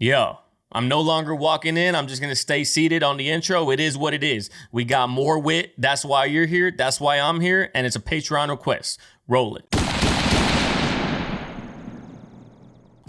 Yo, I'm no longer walking in. I'm just going to stay seated on the intro. It is what it is. We got more wit. That's why you're here. That's why I'm here. And it's a Patreon request. Roll it.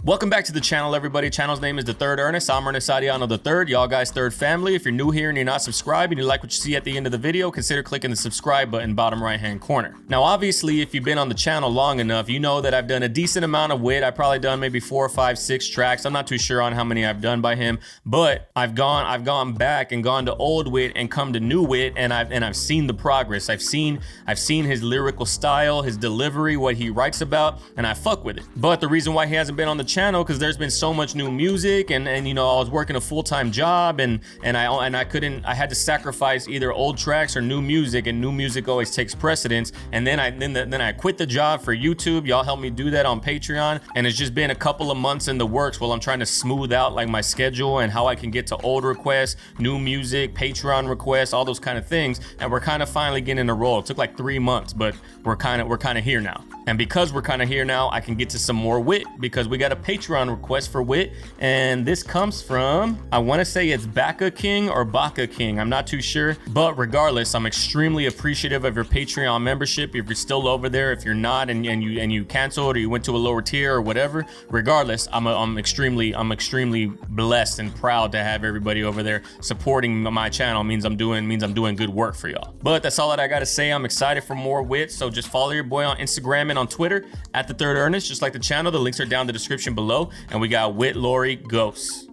Welcome back to the channel, everybody. Channel's name is The Third Ernest. I'm Ernest Adiano the Third, y'all guys' third family. If you're new here and you're not subscribed and you like what you see at the end of the video, consider clicking the subscribe button bottom right-hand corner. Now, obviously, if you've been on the channel long enough, you know that I've done a decent amount of wit. I've probably done maybe 4, 5, 6 tracks. I'm not too sure on how many I've done by him, but I've gone back and gone to old wit and come to new wit, and I've seen the progress. I've seen his lyrical style, his delivery, what he writes about, and I fuck with it. But the reason why he hasn't been on the channel, because there's been so much new music, and you know, I was working a full-time job, and I had to sacrifice either old tracks or new music, and new music always takes precedence. And then I quit the job for YouTube. Y'all helped me do that on Patreon, and it's just been a couple of months in the works while I'm trying to smooth out like my schedule and how I can get to old requests, new music, Patreon requests, all those kind of things. And we're kind of finally getting a roll. It took like 3 months, but we're kind of here now. And because we're kind of here now, I can get to some more wit, because we got a Patreon request for wit, and this comes from, I want to say it's Baka King or Baka King, I'm not too sure, but regardless, I'm extremely appreciative of your Patreon membership. If you're still over there, if you're not, and you canceled or you went to a lower tier or whatever, regardless, I'm extremely blessed and proud to have everybody over there supporting my channel. Means I'm doing good work for y'all. But that's all that I gotta say. I'm excited for more wit, so just follow your boy on Instagram and on Twitter at TheThirdErnest, just like the channel. The links are down in the description below. And we got Witt Lowry Ghosts.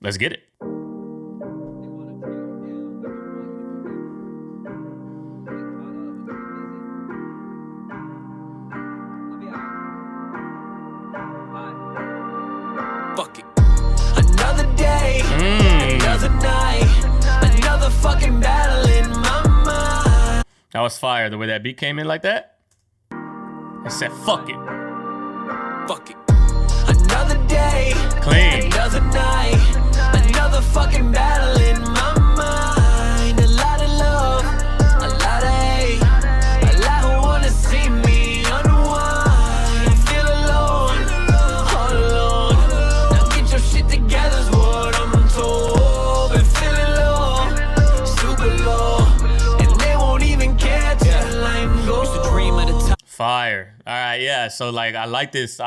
Let's get it. Fuck it. Another day, another night, another fucking battle in my mind. That was fire, the way that beat came in like that. I said, fuck it. Fuck it. Another day, clean. Another night, another fucking battle in my mind. A lot of love, a lot of hate, a lot who wanna see me unwind. Feel alone, all alone. Now get your shit together is what I'm told. Been feeling low, super low, and they won't even care till I'm gone. Used to dream of the top. Fire. All right, yeah. So like, I like this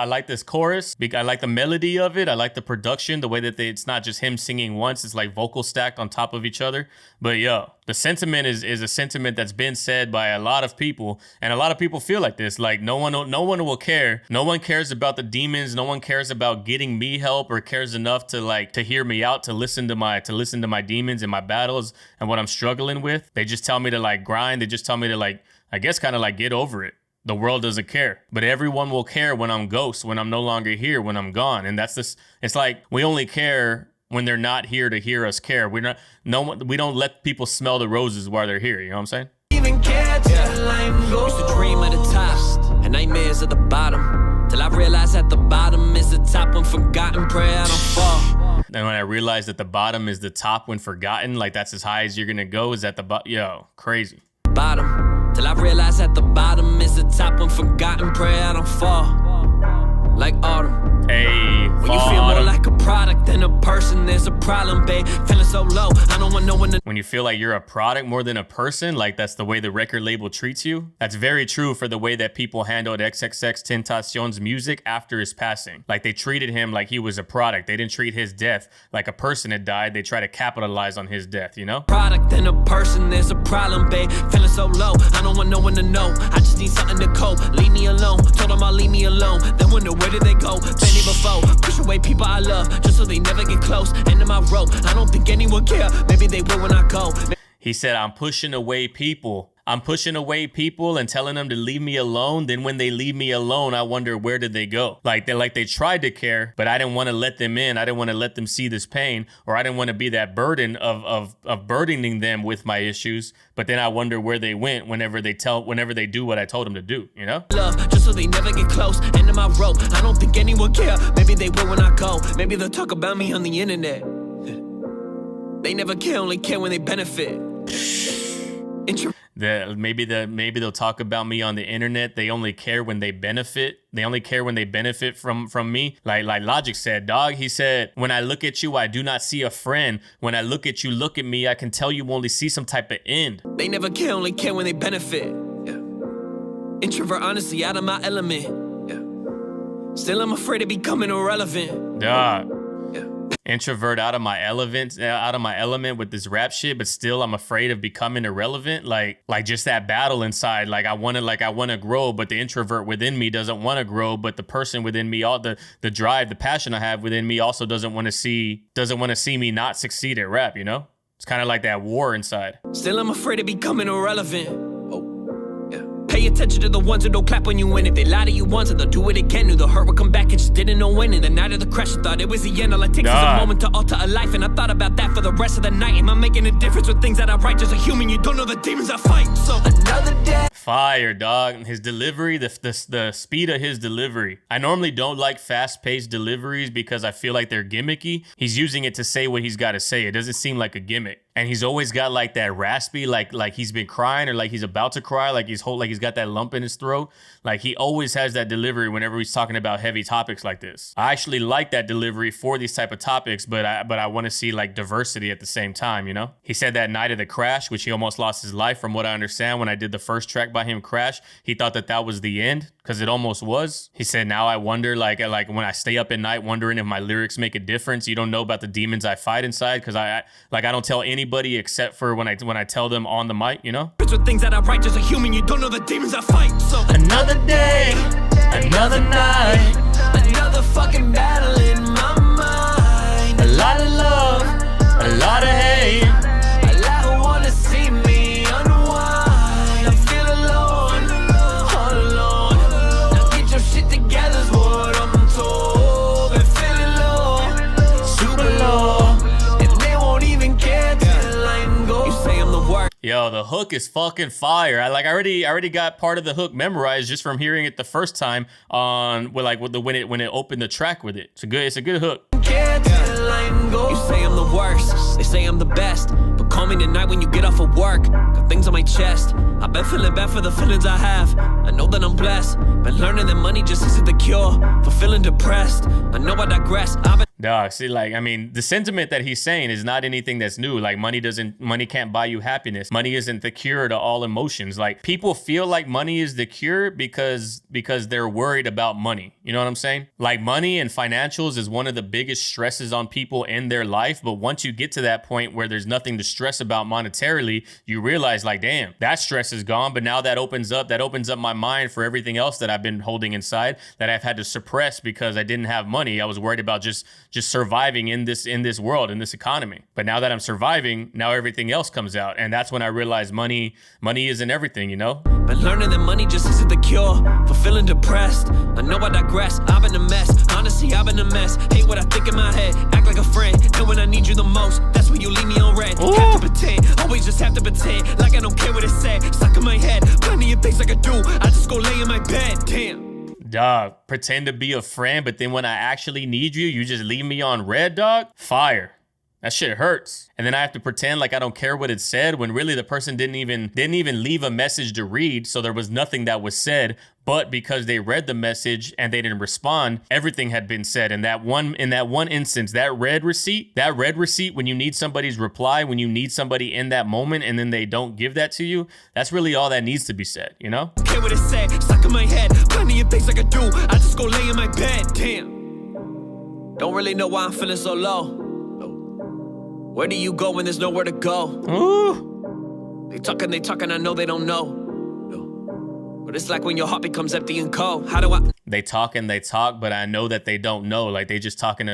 chorus. I like the melody of it. I like the production, the way that it's not just him singing once. It's like vocal stacked on top of each other. But yo, the sentiment is a sentiment that's been said by a lot of people, and a lot of people feel like this. Like no one will care. No one cares about the demons. No one cares about getting me help, or cares enough to hear me out, to listen to my demons and my battles and what I'm struggling with. They just tell me to like grind. They just tell me to like, I guess, kind of like get over it. The world doesn't care, but everyone will care when I'm ghost, when I'm no longer here, when I'm gone. And that's this. It's like we only care when they're not here to hear us care. We don't let people smell the roses while they're here. You know what I'm saying? Even care till I'm gone. Used to dream of the top and nightmares at the bottom, till I realized at the bottom is the top when forgotten. Pray I don't fall. And when I realized that the bottom is the top when forgotten, like that's as high as you're gonna go, is at the bottom. Yo, crazy. Bottom. Till I realize at the bottom is the top when forgotten. Pray I don't fall. Like autumn. Hey, when you feel more like a product than a person, there's a problem, babe. Feeling so low, I don't want no one to. When you feel like you're a product more than a person, like that's the way the record label treats you. That's very true for the way that people handled XXXTentacion's music after his passing. Like they treated him like he was a product. They didn't treat his death like a person had died. They try to capitalize on his death, you know? Product than a person, there's a problem, babe. Feeling so low, I don't want no one to know. I just need something to cope. Leave me alone. Told them I'll leave me alone. Then wonder where did they go? Plenty before. Push away people I love just so they never get close. End of my rope. I don't think anyone care. Maybe they will when I go. He said, I'm pushing away people. I'm pushing away people and telling them to leave me alone. Then when they leave me alone, I wonder where did they go? Like they tried to care, but I didn't want to let them in. I didn't want to let them see this pain, or I didn't want to be that burden of burdening them with my issues. But then I wonder where they went whenever they do what I told them to do, you know? Love, just so they never get close. End of my rope. I don't think anyone care. Maybe they will when I go. Maybe they'll talk about me on the internet. They never care, only care when they benefit. maybe they'll talk about me on the internet. They only care when they benefit. They only care when they benefit from me. Like Logic said, dog. He said, when I look at you, I do not see a friend. When I look at you, look at me, I can tell you only see some type of end. They never care, only care when they benefit. Yeah. Introvert, honestly, out of my element. Yeah. Still, I'm afraid of becoming irrelevant. Dog. Introvert, out of my element with this rap shit, but still I'm afraid of becoming irrelevant. Like just that battle inside. Like I want to grow, but the introvert within me doesn't want to grow. But the person within me, all the drive, the passion I have within me also doesn't want to see me not succeed at rap, you know? It's kind of like that war inside. Still, I'm afraid of becoming irrelevant. Pay attention to the ones who don't clap when you win. If they lie to you once and they'll do it again, knew the hurt would come back and just didn't know when. In the night of the crash, I thought it was the end. All it takes is a moment to alter a life, and I thought about that for the rest of the night. Am I making a difference with things that I write? As a human, you don't know the demons I fight. So another day. Fire, dog. His delivery, the speed of his delivery. I normally don't like fast-paced deliveries because I feel like they're gimmicky. He's using it to say what he's got to say. It doesn't seem like a gimmick. And he's always got like that raspy, like he's been crying or like he's about to cry, like he's got that lump in his throat. Like he always has that delivery whenever he's talking about heavy topics like this. I actually like that delivery for these type of topics, but I want to see like diversity at the same time, you know? He said that night of the crash, which he almost lost his life from what I understand when I did the first track by him, Crash, he thought that was the end because it almost was. He said, now I wonder, like when I stay up at night wondering if my lyrics make a difference. You don't know about the demons I fight inside because I don't tell anybody except for when I tell them on the mic, you know? With things that I write, as a human, you don't know the demons I fight. So another day, another night, another fucking battle in my mind. A lot of love, a lot of hate. A lot who wanna see me unwind. I feel alone, all alone. Now get your shit together is what I'm told. Been feeling low, super low, and they won't even care till I'm gone. You say I'm the worst. Yo, the hook is fucking fire. I already got part of the hook memorized just from hearing it the first time on when it opened the track with it. It's a good hook. You say I'm the worst, they say I'm the best, but call me tonight when you get off of work. Got things on my chest, I've been feeling bad for the feelings I have. I know that I'm blessed, been learning that money just isn't the cure for feeling depressed. I know I digress, Dog, see, like, I mean, the sentiment that he's saying is not anything that's new. Like, money can't buy you happiness. Money isn't the cure to all emotions. Like, people feel like money is the cure because they're worried about money. You know what I'm saying? Like, money and financials is one of the biggest stresses on people in their life. But once you get to that point where there's nothing to stress about monetarily, you realize, like, damn, that stress is gone. But now that opens up my mind for everything else that I've been holding inside that I've had to suppress because I didn't have money. I was worried about just surviving in this world, in this economy. But now that I'm surviving, now everything else comes out. And that's when I realized money isn't everything, you know? Been learning that money just isn't the cure for feeling depressed. I know I digress, I've been a mess. Honestly, I've been a mess. Hate what I think in my head, act like a friend. And when I need you the most, that's when you leave me on red. Ooh. Have to pretend, always just have to pretend like I don't care what it said. Stuck in my head, plenty of things I could do. I just go lay in my bed, damn. Dog, pretend to be a friend, but then when I actually need you, you just leave me on red, dog? Fire. That shit hurts. And then I have to pretend like I don't care what it said when really the person didn't even leave a message to read, so there was nothing that was said. But because they read the message and they didn't respond, everything had been said. And in that one instance, that red receipt, when you need somebody's reply, when you need somebody in that moment and then they don't give that to you, that's really all that needs to be said, you know? Care what it said, stuck in my head, plenty of things I could do. I just go lay in my bed, damn. Don't really know why I'm feeling so low. Where do you go when there's nowhere to go? Ooh. They talking, I know they don't know. But it's like when your heart becomes empty and cold. How do I? They talk, but I know that they don't know. Like they just talking.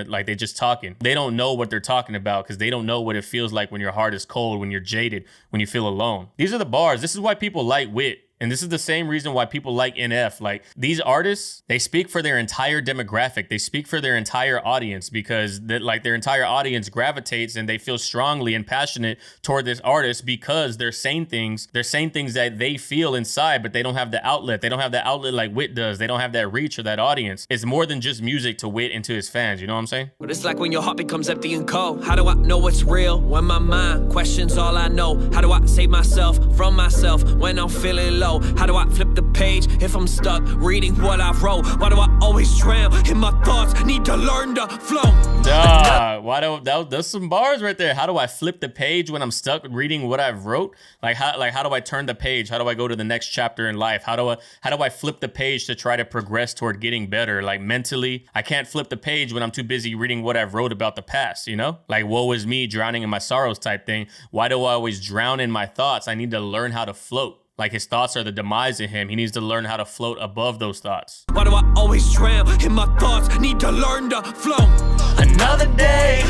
They don't know what they're talking about because they don't know what it feels like when your heart is cold, when you're jaded, when you feel alone. These are the bars. This is why people like Witt. And this is the same reason why people like NF. Like, these artists, they speak for their entire demographic. They speak for their entire audience, because their entire audience gravitates and they feel strongly and passionate toward this artist because they're saying things that they feel inside, but they don't have the outlet. They don't have the outlet like Witt does. They don't have that reach or that audience. It's more than just music to Witt and to his fans. You know what I'm saying? But it's like when your heart becomes empty and cold. How do I know what's real when my mind questions all I know? How do I save myself from myself when I'm feeling low? How do I flip the page if I'm stuck reading what I wrote? Why do I always drown in my thoughts? Need to learn to flow. That's some bars right there. How do I flip the page when I'm stuck reading what I've wrote? How do I turn the page? How do I go to the next chapter in life? How do I flip the page to try to progress toward getting better? Like, mentally, I can't flip the page when I'm too busy reading what I've wrote about the past, you know? Like, woe is me, drowning in my sorrows type thing. Why do I always drown in my thoughts? I need to learn how to float. Like, his thoughts are the demise of him. He needs to learn how to float above those thoughts. Why do I always drown in my thoughts? Need to learn to float. Another day,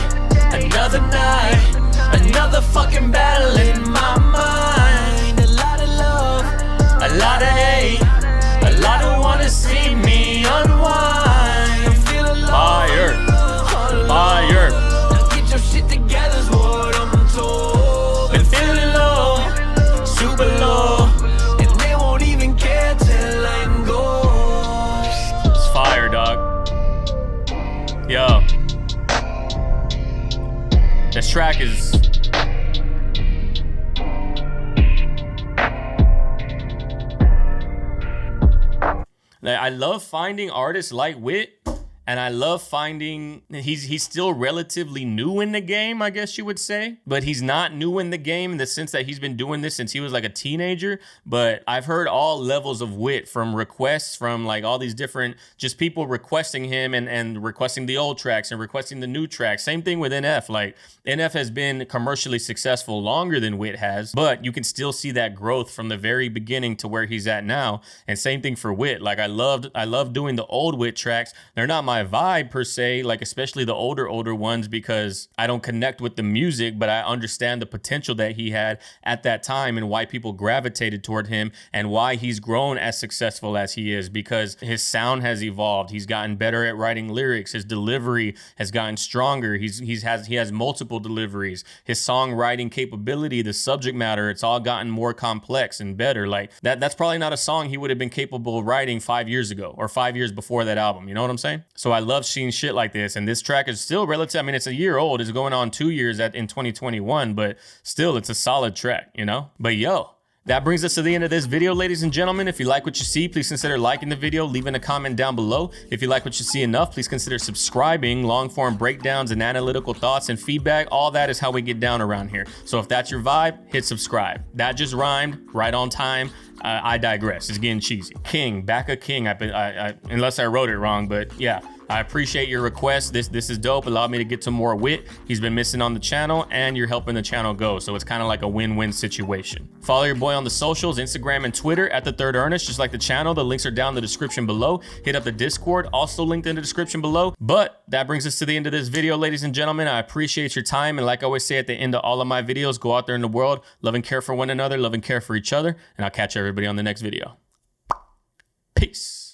another night, another fucking battle in my mind. A lot of love, a lot of hate, a lot of wanna see me unwind. I'm feeling low, fire. Now get your shit together is what I'm told. Been feeling low, super low, and they won't even care till I'm gone. It's fire, dog. Yo. This track is... I love finding artists like Witt, and I love finding he's still relatively new in the game, I guess you would say. But he's not new in the game in the sense that he's been doing this since he was like a teenager. But I've heard all levels of Witt, from requests from like all these different just people requesting him and requesting the old tracks and requesting the new tracks. Same thing with NF. Like, NF has been commercially successful longer than Witt has, but you can still see that growth from the very beginning to where he's at now. And same thing for Witt. Like, I love doing the old Witt tracks. They're not my vibe per se, like especially the older ones, because I don't connect with the music, but I understand the potential that he had at that time and why people gravitated toward him and why he's grown as successful as he is, because his sound has evolved. He's gotten better at writing lyrics. His delivery has gotten stronger. He has multiple deliveries. His songwriting capability, the subject matter, it's all gotten more complex and better. Like, that's probably not a song he would have been capable of writing 5 years ago or 5 years before that album. You know what I'm saying? So I love seeing shit like this, and this track is still relative. I mean, it's a year old. It's going on 2 years in 2021, but still, it's a solid track, you know? But yo, that brings us to the end of this video, ladies and gentlemen. If you like what you see, please consider liking the video, leaving a comment down below. If you like what you see enough, please consider subscribing. Long form breakdowns and analytical thoughts and feedback, all that is how we get down around here. So if that's your vibe, hit subscribe. That just rhymed, right on time. I digress. It's getting cheesy. King, back a king. Unless I wrote it wrong, but yeah. I appreciate your request. This is dope. Allowed me to get some more Witt. He's been missing on the channel, and you're helping the channel go. So it's kind of like a win-win situation. Follow your boy on the socials, Instagram and Twitter at TheThirdErnest, just like the channel. The links are down in the description below. Hit up the Discord, also linked in the description below. But that brings us to the end of this video, ladies and gentlemen. I appreciate your time. And like I always say at the end of all of my videos, go out there in the world, love and care for one another, love and care for each other. And I'll catch everybody on the next video. Peace.